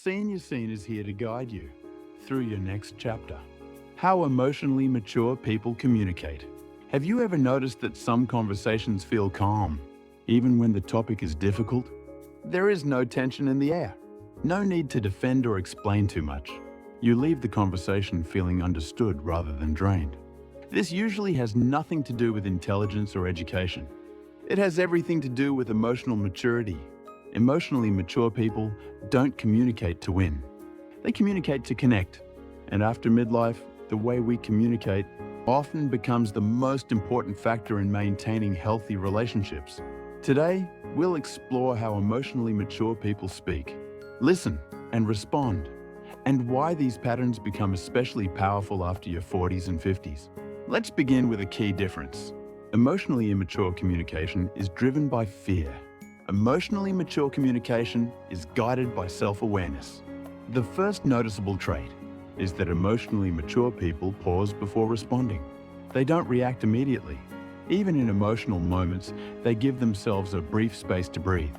senior scene is here to guide you through your next chapter. How emotionally mature people communicate. Have you ever noticed that some conversations feel calm, even when the topic is difficult? There is no tension in the air. No need to defend or explain too much. You leave the conversation feeling understood rather than drained. This usually has nothing to do with intelligence or education. It has everything to do with emotional maturity. Emotionally mature people don't communicate to win. They communicate to connect. And after midlife, the way we communicate often becomes the most important factor in maintaining healthy relationships. Today, we'll explore how emotionally mature people speak, listen, and respond, and why these patterns become especially powerful after your 40s and 50s. Let's begin with a key difference. Emotionally immature communication is driven by fear. Emotionally mature communication is guided by self-awareness. The first noticeable trait is that emotionally mature people pause before responding. They don't react immediately. Even in emotional moments, they give themselves a brief space to breathe.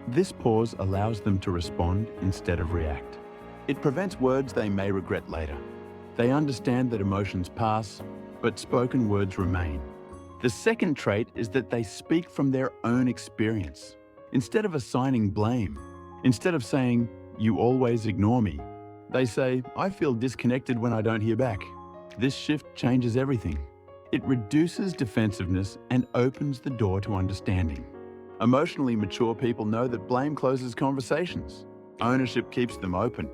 This pause allows them to respond instead of react. It prevents words they may regret later. They understand that emotions pass, but spoken words remain. The second trait is that they speak from their own experience. Instead of assigning blame, instead of saying, "You always ignore me," they say, "I feel disconnected when I don't hear back." This shift changes everything. It reduces defensiveness and opens the door to understanding. Emotionally mature people know that blame closes conversations. Ownership keeps them open.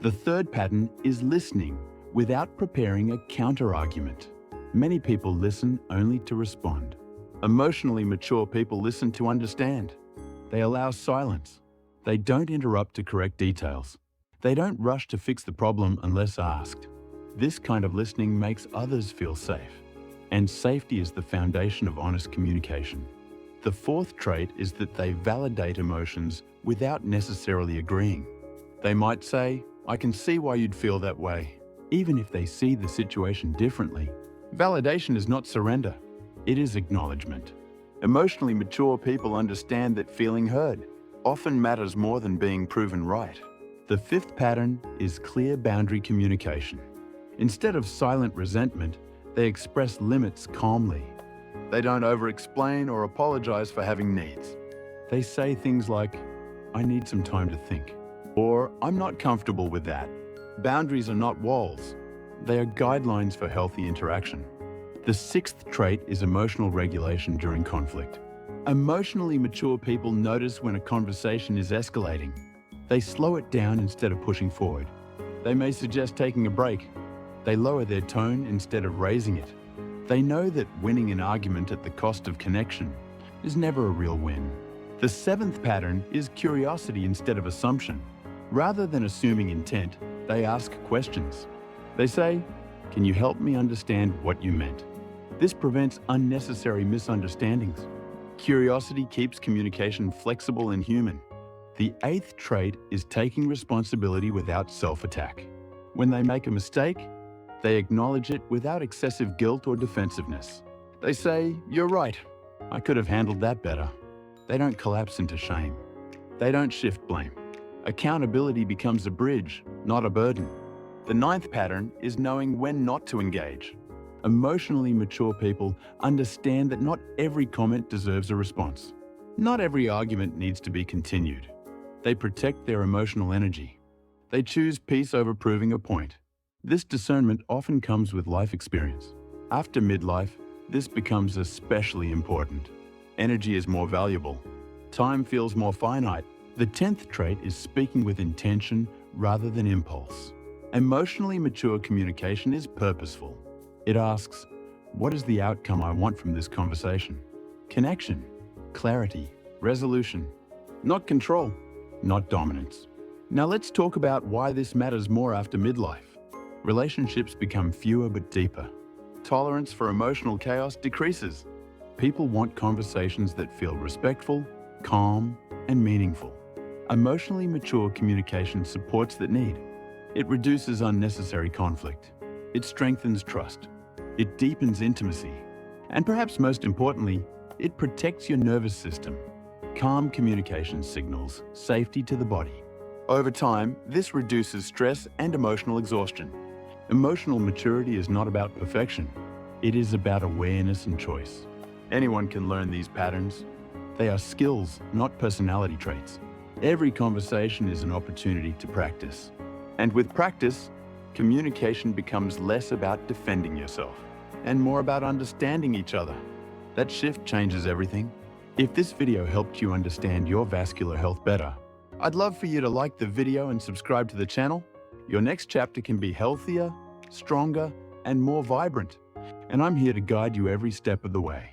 The third pattern is listening without preparing a counter-argument. Many people listen only to respond. Emotionally mature people listen to understand. They allow silence. They don't interrupt to correct details. They don't rush to fix the problem unless asked. This kind of listening makes others feel safe. And safety is the foundation of honest communication. The fourth trait is that they validate emotions without necessarily agreeing. They might say, "I can see why you'd feel that way," even if they see the situation differently. Validation is not surrender. It is acknowledgement. Emotionally mature people understand that feeling heard often matters more than being proven right. The fifth pattern is clear boundary communication. Instead of silent resentment, they express limits calmly. They don't over-explain or apologize for having needs. They say things like, "I need some time to think," or "I'm not comfortable with that." Boundaries are not walls. They are guidelines for healthy interaction. The sixth trait is emotional regulation during conflict. Emotionally mature people notice when a conversation is escalating. They slow it down instead of pushing forward. They may suggest taking a break. They lower their tone instead of raising it. They know that winning an argument at the cost of connection is never a real win. The seventh pattern is curiosity instead of assumption. Rather than assuming intent, they ask questions. They say, "Can you help me understand what you meant?" This prevents unnecessary misunderstandings. Curiosity keeps communication flexible and human. The eighth trait is taking responsibility without self-attack. When they make a mistake, they acknowledge it without excessive guilt or defensiveness. They say, "You're right. I could have handled that better." They don't collapse into shame. They don't shift blame. Accountability becomes a bridge, not a burden. The ninth pattern is knowing when not to engage. Emotionally mature people understand that not every comment deserves a response. Not every argument needs to be continued. They protect their emotional energy. They choose peace over proving a point. This discernment often comes with life experience. After midlife, this becomes especially important. Energy is more valuable. Time feels more finite. The 10th trait is speaking with intention rather than impulse. Emotionally mature communication is purposeful. It asks, what is the outcome I want from this conversation? Connection, clarity, resolution. Not control, not dominance. Now let's talk about why this matters more after midlife. Relationships become fewer but deeper. Tolerance for emotional chaos decreases. People want conversations that feel respectful, calm, and meaningful. Emotionally mature communication supports that need. It reduces unnecessary conflict. It strengthens trust. It deepens intimacy. And perhaps most importantly, it protects your nervous system. Calm communication signals safety to the body. Over time, this reduces stress and emotional exhaustion. Emotional maturity is not about perfection. It is about awareness and choice. Anyone can learn these patterns. They are skills, not personality traits. Every conversation is an opportunity to practice. And with practice, communication becomes less about defending yourself and more about understanding each other. That shift changes everything. If this video helped you understand your vascular health better, I'd love for you to like the video and subscribe to the channel. Your next chapter can be healthier, stronger, and more vibrant. And I'm here to guide you every step of the way.